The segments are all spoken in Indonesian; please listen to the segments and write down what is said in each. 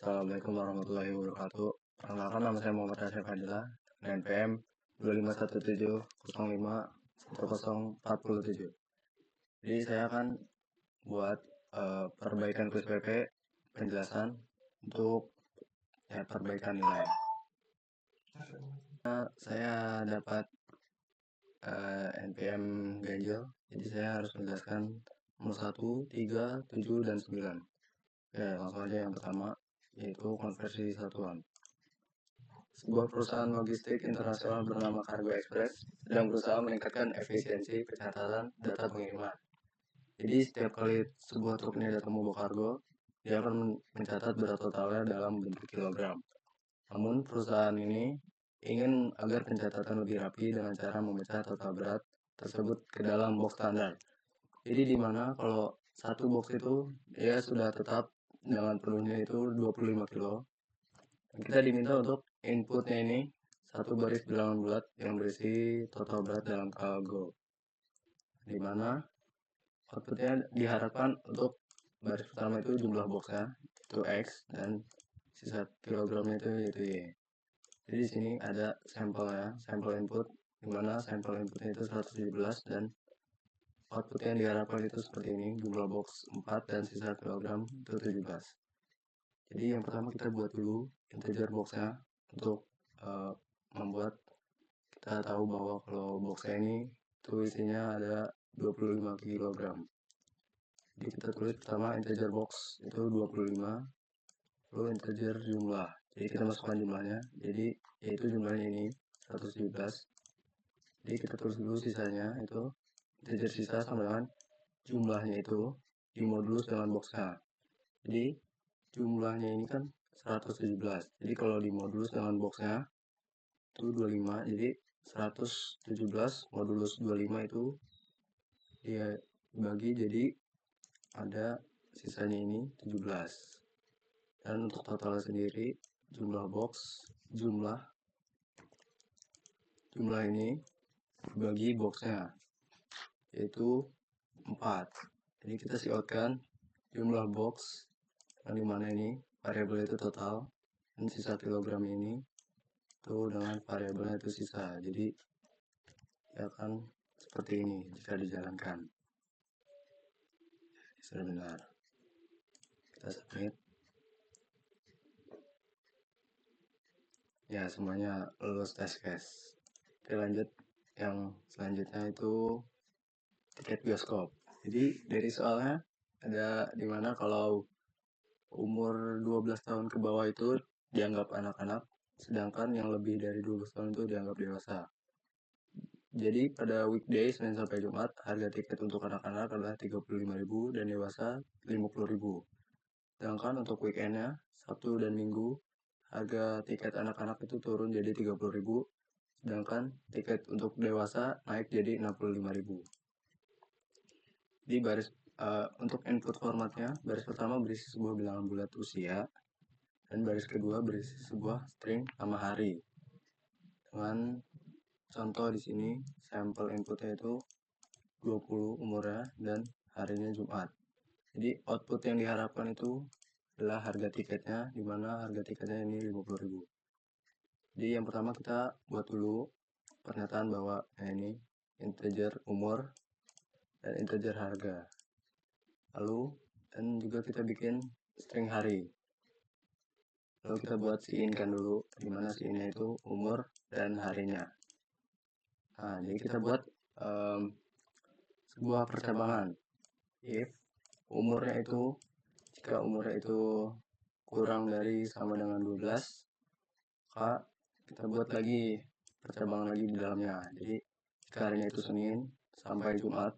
Assalamualaikum warahmatullahi wabarakatuh. Perkenalkan, nama saya Muhammad Rasyid Fadilah, NPM 2517051047. Jadi saya akan buat perbaikan kuis PP penjelasan untuk perbaikan nilai. Saya dapat NPM ganjil, jadi saya harus menjelaskan nomor 1, 3, 7, dan 9. Oke, langsung aja yang pertama, yaitu konversi satuan. Sebuah perusahaan logistik internasional bernama Cargo Express sedang berusaha meningkatkan efisiensi pencatatan data pengiriman. Jadi setiap kali sebuah truk ini datang membawa kargo, dia akan mencatat berat totalnya dalam bentuk kilogram. Namun perusahaan ini ingin agar pencatatan lebih rapi dengan cara memecah total berat tersebut ke dalam box standar. Jadi di mana kalau satu box itu dia sudah tetap dengan penuhnya itu 25 kilo. Kita diminta untuk inputnya ini satu baris bilangan bulat yang berisi total berat dalam kargo, di mana outputnya diharapkan untuk baris pertama itu jumlah boxnya itu X dan sisa kilogramnya itu yaitu Y. Jadi di sini ada sampelnya, sampel input, di mana sampel inputnya itu 117 dan output yang diharapkan itu seperti ini, jumlah box 4 dan sisa kilogram itu 17. Jadi yang pertama kita buat dulu integer boxnya untuk membuat kita tahu bahwa kalau boxnya ini itu isinya ada 25 kg. Jadi kita tulis pertama integer box itu 25, lalu integer jumlah. Jadi kita masukkan jumlahnya, jadi yaitu jumlahnya ini 117. Jadi kita tulis dulu sisanya, itu integer sisa sama dengan jumlahnya itu dimodulus dengan boxnya. Jadi jumlahnya ini kan 117. Jadi kalau dimodulus dengan boxnya itu 25, jadi 117 modulus 25 itu dia bagi jadi ada sisanya ini 17. Dan untuk totalnya sendiri jumlah box jumlah ini bagi boxnya yaitu 4. Jadi kita outkan jumlah box yang dimana ini variabel itu total dan sisa kilogram ini itu dengan variabelnya itu sisa. Jadi ya akan seperti ini jika dijalankan. Sudah benar, kita submit. Ya, semuanya lulus tes case. Kita lanjut yang selanjutnya itu tiket bioskop. Jadi dari soalnya ada dimana kalau umur 12 tahun ke bawah itu dianggap anak-anak, sedangkan yang lebih dari 12 tahun itu dianggap dewasa. Jadi pada weekday Senin sampai Jumat harga tiket untuk anak-anak adalah 35.000 dan dewasa 50.000. Sedangkan untuk weekendnya Sabtu dan Minggu harga tiket anak-anak itu turun jadi 30.000, sedangkan tiket untuk dewasa naik jadi 65.000. Di baris untuk input formatnya, baris pertama berisi sebuah bilangan bulat usia dan baris kedua berisi sebuah string nama hari. Dengan contoh di sini sampel inputnya itu 20 umurnya dan harinya Jumat. Jadi output yang diharapkan itu adalah harga tiketnya, di mana harga tiketnya ini 50.000. Jadi yang pertama kita buat dulu pernyataan bahwa ini integer umur dan integer harga. Lalu dan juga kita bikin string hari. Lalu kita buat siin kan dulu, di mana siinnya itu umur dan harinya. Nah, jadi kita buat sebuah percabangan. If umurnya itu, jika umurnya itu kurang dari sama dengan 12, maka kita buat lagi percabangan lagi di dalamnya. Jadi jika harinya itu Senin sampai Jumat,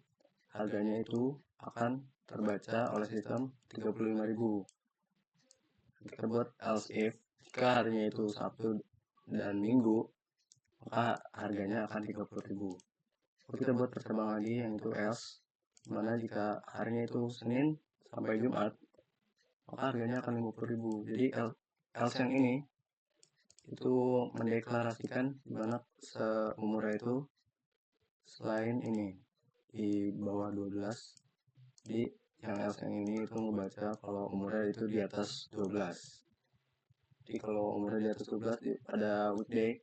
harganya itu akan terbaca oleh sistem 35.000. Kita buat else if jika harinya itu Sabtu dan Minggu, maka harganya akan 30.000. Lalu kita buat percabangan lagi yang itu else, dimana jika harinya itu Senin sampai Jumat, maka harganya akan 50.000. Jadi else yang ini itu mendeklarasikan dimana seumurnya itu selain ini di bawah 12. Jadi yang else yang ini itu membaca kalau umurnya itu di atas 12. Jadi kalau umurnya di atas 12 pada weekday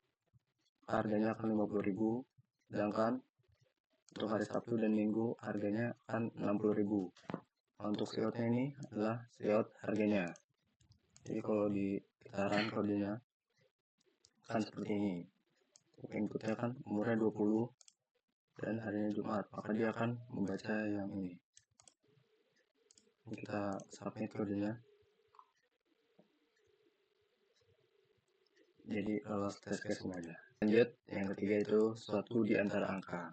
harganya akan 50.000, sedangkan untuk hari Sabtu dan Minggu harganya akan 60.000. Nah, untuk siotnya ini adalah siot harganya. Jadi kalau di kitaran kodenya akan seperti ini. Inputnya kan umurnya 20 dan harinya Jumat, maka dia akan membaca yang ini. Kita submit kodenya. Jadi lolos tes case semuanya. Lanjut, yang ketiga itu suatu di antara angka.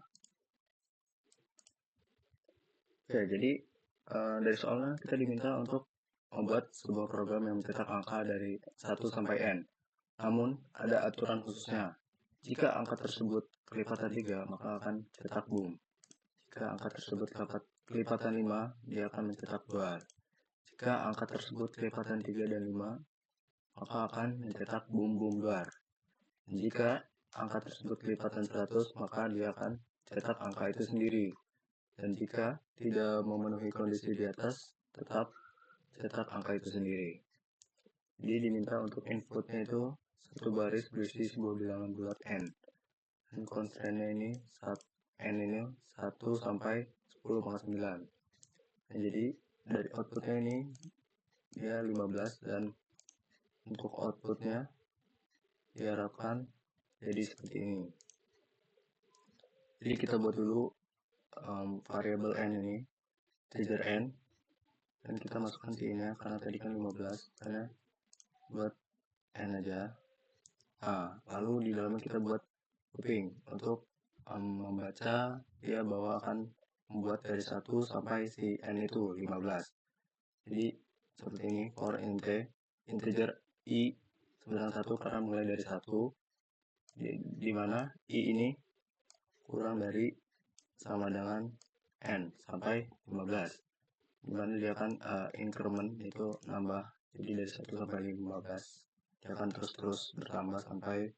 Oke, jadi dari soalnya kita diminta untuk membuat sebuah program yang mencetak angka dari 1 sampai n. Namun ada aturan khususnya. Jika angka tersebut kelipatan 3, maka akan cetak boom. Jika angka tersebut kelipatan 5, dia akan mencetak bar. Jika angka tersebut kelipatan 3 dan 5, maka akan mencetak boom boom bar. Jika angka tersebut kelipatan 100, maka dia akan cetak angka itu sendiri. Dan jika tidak memenuhi kondisi di atas, tetap cetak angka itu sendiri. Jadi diminta untuk inputnya itu satu baris berisi sebuah bilangan bulat n. Dan constraint-nya ini n ini 1 sampai 10 pangkat 9. Nah, jadi dari outputnya ini dia 15 dan untuk outputnya diharapkan jadi seperti ini. Jadi kita buat dulu variabel n ini, integer n, dan kita masukkan nya karena tadi kan 15, karena buat n aja. Nah, lalu di dalamnya kita buat looping untuk membaca dia bahwa akan membuat dari 1 sampai si n itu 15. Jadi seperti ini, for integer i sebesar 1 karena mulai dari 1, di mana i ini kurang dari sama dengan n sampai 15, dimana dia akan increment, itu nambah, jadi dari 1 sampai 15 dia akan terus bertambah sampai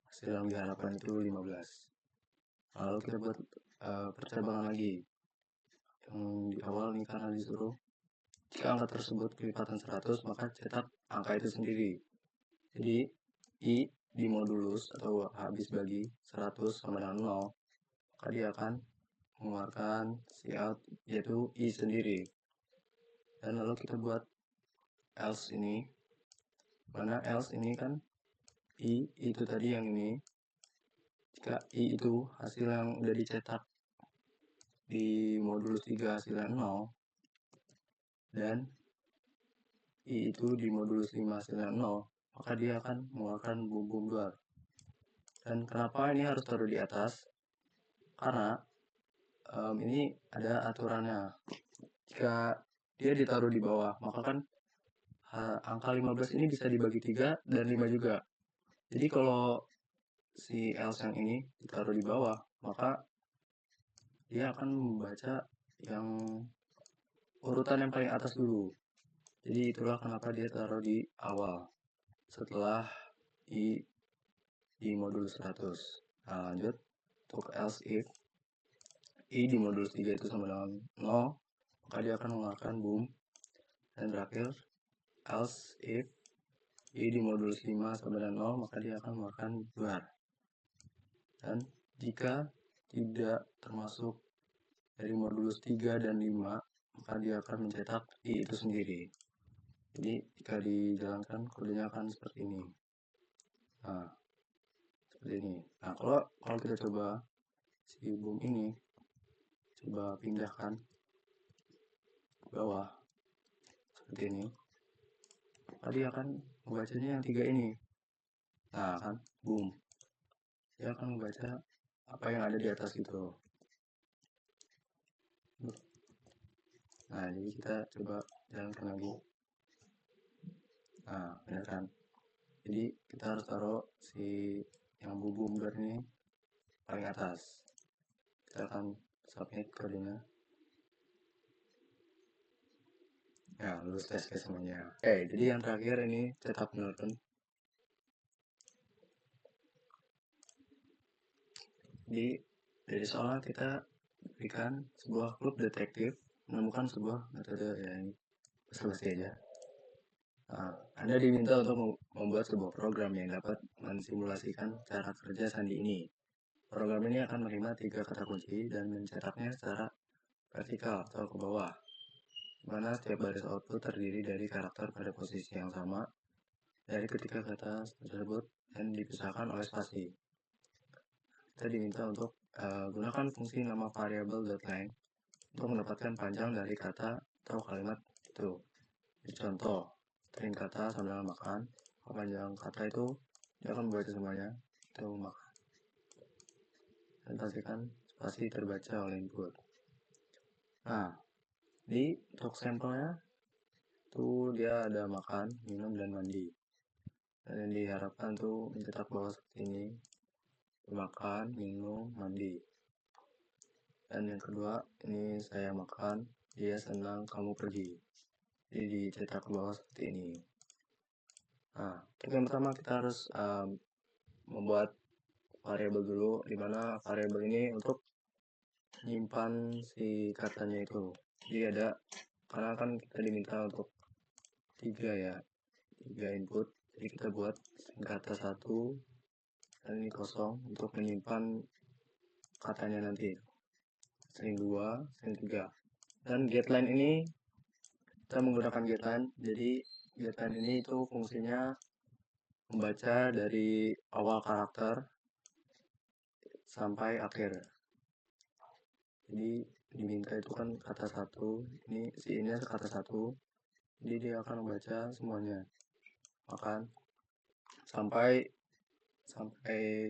hasil yang diharapkan itu 15. Lalu kita buat percabangan lagi yang di awal nih, karena disuruh jika angka tersebut kelipatan 100, maka cetak angka itu sendiri. Jadi i di modulus atau habis bagi 100 sama dengan 0, maka dia akan mengeluarkan cout yaitu i sendiri. Dan lalu kita buat else ini, mana else ini kan i itu tadi yang ini, jika i itu hasil yang udah dicetak di modulus 3 hasilnya 0, dan i itu di modulus 5 hasilnya 0, maka dia akan mengeluarkan boom boom bar. Dan kenapa ini harus taruh di atas? Karena ini ada aturannya. Jika dia ditaruh di bawah, maka kan angka 15 ini bisa dibagi 3 dan 5 juga. Jadi kalau si else yang ini ditaruh di bawah, maka dia akan membaca yang urutan yang paling atas dulu. Jadi itulah kenapa dia taruh di awal setelah i di modulus 100. Nah, lanjut untuk else if i di modulus 3 itu sama dengan 0, maka dia akan mengeluarkan boom. Dan terakhir, else if i di modulus 5 sama dengan 0, maka dia akan mengeluarkan bar. Dan jika tidak termasuk dari modulus 3 dan 5, maka dia akan mencetak i itu sendiri. Jadi jika dijalankan kodenya akan seperti ini. Nah, seperti ini. Nah, kalau kita coba si boom ini, coba pindahkan ke bawah seperti ini, maka dia akan membacanya yang 3 ini. Nah kan, boom, dia akan membaca apa yang ada di atas gitu. Nah, jadi kita coba jalankan lagi. Nah, benar kan? Jadi kita harus taruh si yang boom bar ini paling atas. Kita akan submit kodenya. Ya, lulus tes case semuanya. Oke, jadi yang terakhir ini cetak menurun. Jadi dari soal kita berikan sebuah klub detektif menemukan sebuah metode, ya ini basa-basi aja. Nah, Anda diminta untuk membuat sebuah program yang dapat mensimulasikan cara kerja sandi ini. Program ini akan menerima 3 kata kunci dan mencetaknya secara vertikal atau ke bawah, di mana setiap baris output terdiri dari karakter pada posisi yang sama dari ketiga kata tersebut dan dipisahkan oleh spasi. Kita diminta untuk gunakan fungsi nama variable .length untuk mendapatkan panjang dari kata atau kalimat itu. Di contoh, string kata sambil makan, panjang kata itu dia akan membaca semuanya itu makan. Dan pastikan spasi terbaca oleh input. Nah, untuk sampelnya tuh dia ada makan, minum, dan mandi. Dan yang diharapkan tuh mencetak bawah seperti ini: makan, minum, mandi. Dan yang kedua, ini saya makan, dia senang, kamu pergi. Jadi dicetak ke bawah seperti ini. Nah, untuk yang pertama kita harus membuat variabel dulu, dimana variabel ini untuk menyimpan si katanya itu. Jadi ada, karena kan kita diminta untuk 3 input, jadi kita buat kata 1 dan ini kosong untuk menyimpan katanya nanti. String 2, string 3. Dan getLine ini kita menggunakan getLine. Jadi getLine ini itu fungsinya membaca dari awal karakter sampai akhir. Jadi diminta itu kan kata 1, ini si ini kata 1, jadi dia akan membaca semuanya makan sampai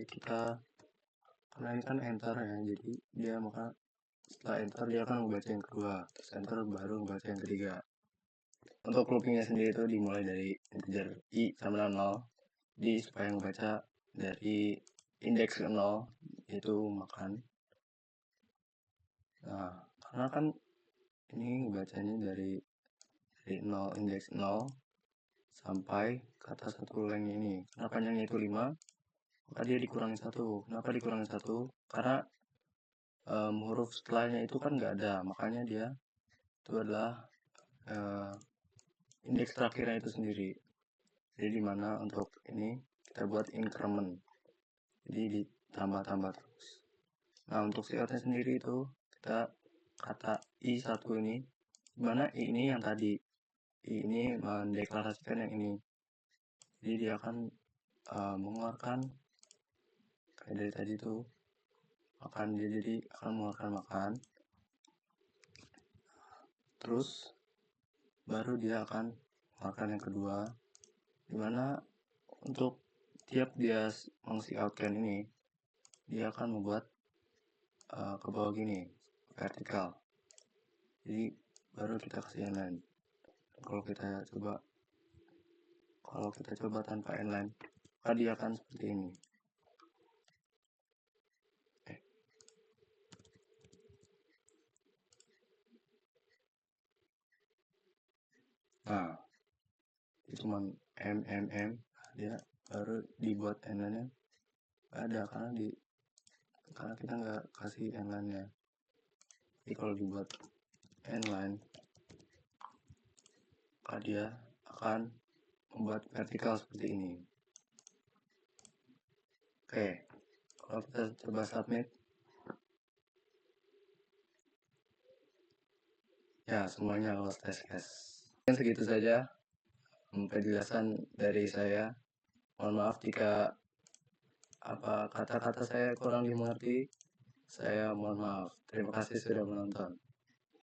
kita, karena ini kan enter ya, jadi dia maka setelah enter dia akan membaca yang kedua, terus enter baru membaca yang ketiga. Untuk loopingnya sendiri itu dimulai dari integer i sama 0, jadi supaya membaca dari indeks ke 0 yaitu makan. Nah, karena kan ini bacanya dari 0, indeks 0 sampai kata 1 length ini. Karena panjangnya itu 5, maka dia dikurangi 1. Kenapa dikurangi 1? Karena huruf setelahnya itu kan nggak ada, makanya dia itu adalah indeks terakhirnya itu sendiri. Jadi dimana untuk ini kita buat increment, jadi ditambah-tambah terus. Nah, untuk coutnya sendiri itu kita kata i1 ini, dimana i ini yang tadi, i ini mendeklarasikan yang ini, jadi dia akan mengeluarkan kayak dari tadi tuh makan, dia jadi akan mengeluarkan makan, terus baru dia akan mengeluarkan yang kedua, dimana untuk tiap dia meng-coutkan ini dia akan membuat ke bawah gini, vertikal. Jadi baru kita kasih inline. Kalau kita coba tanpa inline, maka dia akan seperti ini. Nah, itu cuman dia baru dibuat inline-nya ada, karena kita nggak kasih inline-nya. Jadi kalau dibuat inline, maka dia akan membuat vertikal seperti ini. Oke, kalau kita coba submit, ya semuanya lolos test case. Segitu saja penjelasan dari saya. Mohon maaf jika kata-kata saya kurang dimengerti. Saya mohon maaf. Terima kasih sudah menonton.